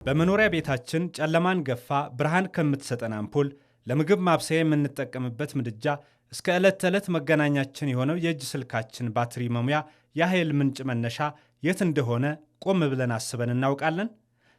በመኖሪያ ቤታችን ጨለማን ገፋ ብርሃን ከምትሰጠን አምፖል ለምግብ ማብሰያ የምንጠቀምበት ምድጃ እስከ ዕለት ተዕለት መገናኛችን የሆነው የእጅ ስልካችን ባትሪ መሙያ የኃይል ምንጭ መነሻ የት እንደሆነ ቆም ብለን አስበን እናውቃለን?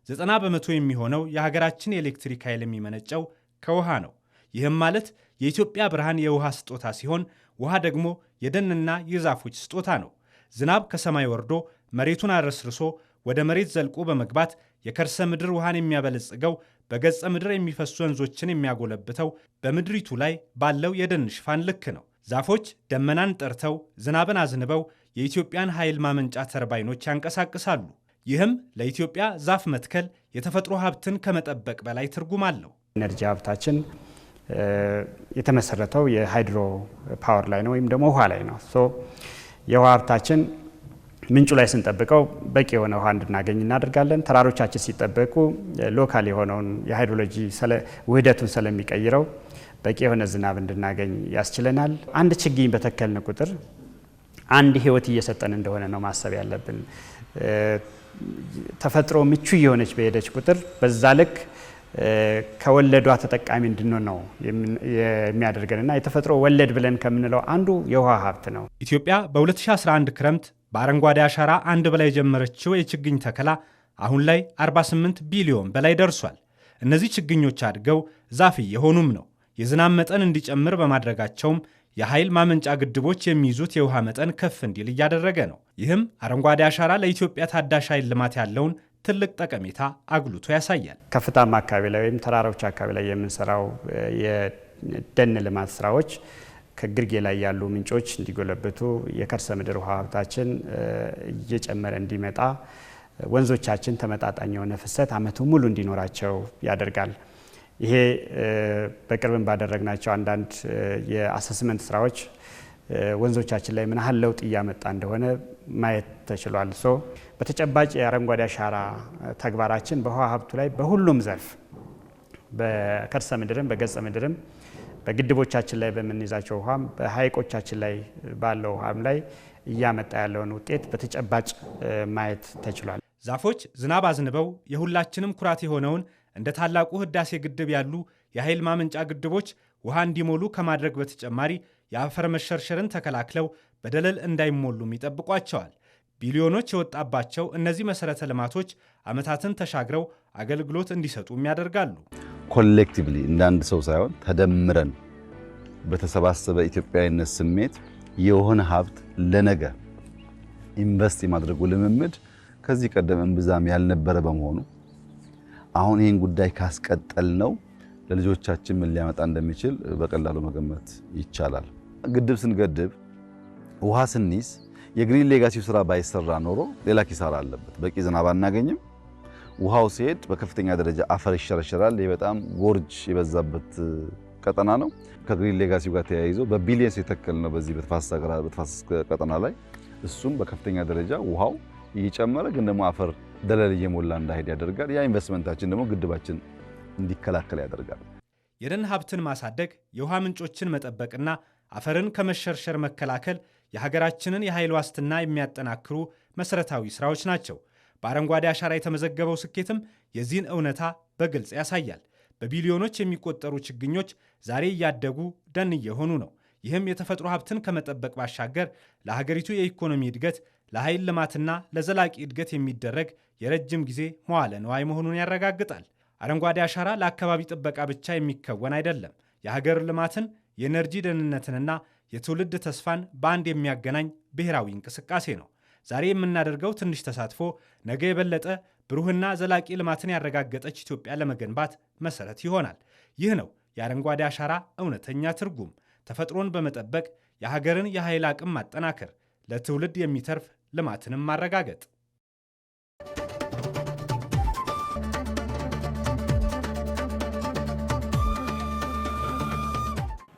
90 በመቶ የሚሆነው የሀገራችን የኤሌክትሪክ ኃይል የሚመነጨው ከውሃ ነው። ይህም ማለት የኢትዮጵያ ብርሃን የውሃ ስጦታ ሲሆን ውሃ ደግሞ የደንና የዛፎች ስጦታ ነው። ዝናብ ከሰማይ ወርዶ መሬቱን አረስርሶ ወደ መሬት ዘልቆ በመግባት የከርሰ ምድር ውሃን የሚያበለጽገው በገጸ ምድር የሚፈሱ ወንዞችን የሚያጎለብተው በምድሪቱ ላይ ባለው የደን ሽፋን ልክ ነው። ዛፎች ደመናን ጠርተው ዝናብን አዝንበው የኢትዮጵያን ኃይል ማመንጫ ተርባይኖች ያንቀሳቅሳሉ። ይህም ለኢትዮጵያ ዛፍ መትከል የተፈጥሮ ሀብትን ከመጠበቅ በላይ ትርጉም አለው። ኤነርጂ ሀብታችን የተመሰረተው የሃይድሮ ፓወር ላይ ነው ወይም ደግሞ ውሃ ላይ ነው። የውሃ ሀብታችን ምንጩ ላይ ስንጠብቀው በቂ የሆነ ውሃ እንድናገኝ እናደርጋለን። ተራሮቻችን ሲጠበቁ ሎካል የሆነውን የሃይድሮሎጂ ውህደቱን ስለሚቀይረው በቂ የሆነ ዝናብ እንድናገኝ ያስችለናል። አንድ ችግኝ በተከልን ቁጥር አንድ ህይወት እየሰጠን እንደሆነ ነው ማሰብ ያለብን። ተፈጥሮ ምቹ የሆነች በሄደች ቁጥር በዛ ልክ ከወለዷ ተጠቃሚ እንድንሆን ነው የሚያደርገንና የተፈጥሮ ወለድ ብለን ከምንለው አንዱ የውሃ ሀብት ነው። ኢትዮጵያ በ2011 ክረምት በአረንጓዴ አሻራ አንድ በላይ የጀመረችው የችግኝ ተከላ አሁን ላይ 48 ቢሊዮን በላይ ደርሷል። እነዚህ ችግኞች አድገው ዛፍ እየሆኑም ነው። የዝናብ መጠን እንዲጨምር በማድረጋቸውም የኃይል ማመንጫ ግድቦች የሚይዙት የውሃ መጠን ከፍ እንዲል እያደረገ ነው። ይህም አረንጓዴ አሻራ ለኢትዮጵያ ታዳሽ ኃይል ልማት ያለውን ትልቅ ጠቀሜታ አጉልቶ ያሳያል። ከፍታማ አካባቢ ላይ ወይም ተራራዎች አካባቢ ላይ የምንሰራው የደን ልማት ስራዎች ከግርጌ ላይ ያሉ ምንጮች እንዲጎለብቱ የከርሰ ምድር ውሃ ሀብታችን እየጨመረ እንዲመጣ ወንዞቻችን ተመጣጣኝ የሆነ ፍሰት ዓመቱ ሙሉ እንዲኖራቸው ያደርጋል። ይሄ በቅርብም ባደረግናቸው አንዳንድ የአሰስመንት ስራዎች ወንዞቻችን ላይ ምን ያህል ለውጥ እያመጣ እንደሆነ ማየት ተችሏል። በተጨባጭ የአረንጓዴ አሻራ ተግባራችን በውሃ ሀብቱ ላይ በሁሉም ዘርፍ በከርሰ ምድርም በገጸ ምድርም በግድቦቻችን ላይ በምንይዛቸው ውሃም በሐይቆቻችን ላይ ባለው ውሃም ላይ እያመጣ ያለውን ውጤት በተጨባጭ ማየት ተችሏል። ዛፎች ዝናብ አዝንበው የሁላችንም ኩራት የሆነውን እንደ ታላቁ ህዳሴ ግድብ ያሉ የኃይል ማመንጫ ግድቦች ውሃ እንዲሞሉ ከማድረግ በተጨማሪ የአፈር መሸርሸርን ተከላክለው በደለል እንዳይሞሉም ይጠብቋቸዋል። ቢሊዮኖች የወጣባቸው እነዚህ መሰረተ ልማቶች ዓመታትን ተሻግረው አገልግሎት እንዲሰጡም ያደርጋሉ። ኮሌክቲቭሊ እንዳንድ ሰው ሳይሆን ተደምረን በተሰባሰበ ኢትዮጵያዊነት ስሜት የሆነ ሀብት ለነገ ኢንቨስት የማድረጉ ልምምድ ከዚህ ቀደም እምብዛም ያልነበረ በመሆኑ አሁን ይህን ጉዳይ ካስቀጠል ነው ለልጆቻችን ምን ሊያመጣ እንደሚችል በቀላሉ መገመት ይቻላል። ግድብ ስንገድብ ውሃ ስንይዝ የግሪን ሌጋሲው ስራ ባይሰራ ኖሮ ሌላ ኪሳራ አለበት። በቂ ዝናብ አናገኝም። ውሃው ሲሄድ በከፍተኛ ደረጃ አፈር ይሸረሸራል። ይህ በጣም ጎርጅ የበዛበት ቀጠና ነው። ከግሪን ሌጋሲው ጋር ተያይዞ በቢሊየንስ የተከል ነው በዚህ በተፋሰስ ቀጠና ላይ እሱም በከፍተኛ ደረጃ ውሃው እየጨመረ ግን ደግሞ አፈር ደለል እየሞላ እንዳይሄድ ያደርጋል። ያ ኢንቨስትመንታችን ደግሞ ግድባችን እንዲከላከል ያደርጋል። የደን ሀብትን ማሳደግ፣ የውሃ ምንጮችን መጠበቅና አፈርን ከመሸርሸር መከላከል የሀገራችንን የኃይል ዋስትና የሚያጠናክሩ መሰረታዊ ስራዎች ናቸው። በአረንጓዴ አሻራ የተመዘገበው ስኬትም የዚህን እውነታ በግልጽ ያሳያል። በቢሊዮኖች የሚቆጠሩ ችግኞች ዛሬ እያደጉ ደን እየሆኑ ነው። ይህም የተፈጥሮ ሀብትን ከመጠበቅ ባሻገር ለሀገሪቱ የኢኮኖሚ እድገት፣ ለኃይል ልማትና ለዘላቂ እድገት የሚደረግ የረጅም ጊዜ መዋለ ንዋይ መሆኑን ያረጋግጣል። አረንጓዴ አሻራ ለአካባቢ ጥበቃ ብቻ የሚከወን አይደለም። የሀገር ልማትን፣ የኤነርጂ ደህንነትንና የትውልድ ተስፋን በአንድ የሚያገናኝ ብሔራዊ እንቅስቃሴ ነው። ዛሬ የምናደርገው ትንሽ ተሳትፎ ነገ የበለጠ ብሩህና ዘላቂ ልማትን ያረጋገጠች ኢትዮጵያ ለመገንባት መሰረት ይሆናል። ይህ ነው የአረንጓዴ አሻራ እውነተኛ ትርጉም። ተፈጥሮን በመጠበቅ የሀገርን የኃይል አቅም ማጠናከር፣ ለትውልድ የሚተርፍ ልማትንም ማረጋገጥ።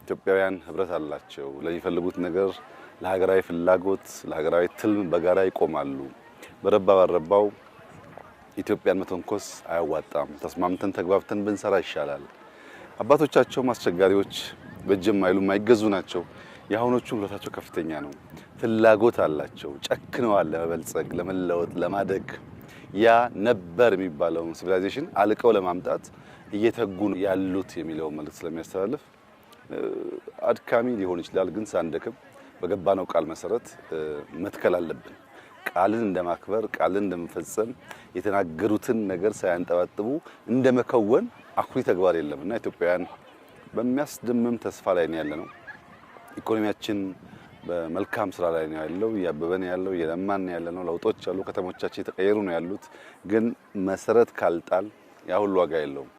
ኢትዮጵያውያን ህብረት አላቸው። ለሚፈልጉት ነገር ለሀገራዊ ፍላጎት ለሀገራዊ ትልም በጋራ ይቆማሉ። በረባ ባረባው ኢትዮጵያን መተንኮስ አያዋጣም። ተስማምተን ተግባብተን ብንሰራ ይሻላል። አባቶቻቸውም አስቸጋሪዎች በእጅም አይሉ የማይገዙ ናቸው። የአሁኖቹ ህብረታቸው ከፍተኛ ነው። ፍላጎት አላቸው። ጨክነዋል ለመበልጸግ፣ ለመለወጥ፣ ለማደግ። ያ ነበር የሚባለውን ሲቪላይዜሽን አልቀው ለማምጣት እየተጉ ያሉት የሚለው መልእክት ስለሚያስተላልፍ አድካሚ ሊሆን ይችላል፣ ግን ሳንደክም በገባነው ቃል መሰረት መትከል አለብን። ቃልን እንደማክበር ቃልን እንደመፈጸም የተናገሩትን ነገር ሳያንጠባጥቡ እንደመከወን አኩሪ ተግባር የለምና ኢትዮጵያውያን በሚያስደምም ተስፋ ላይ ነው ያለነው። ኢኮኖሚያችን በመልካም ስራ ላይ ነው ያለው፣ ያበበን ያለው፣ የለማን ያለነው። ለውጦች አሉ፣ ከተሞቻችን የተቀየሩ ነው ያሉት። ግን መሰረት ካልጣል ያ ሁሉ ዋጋ የለውም።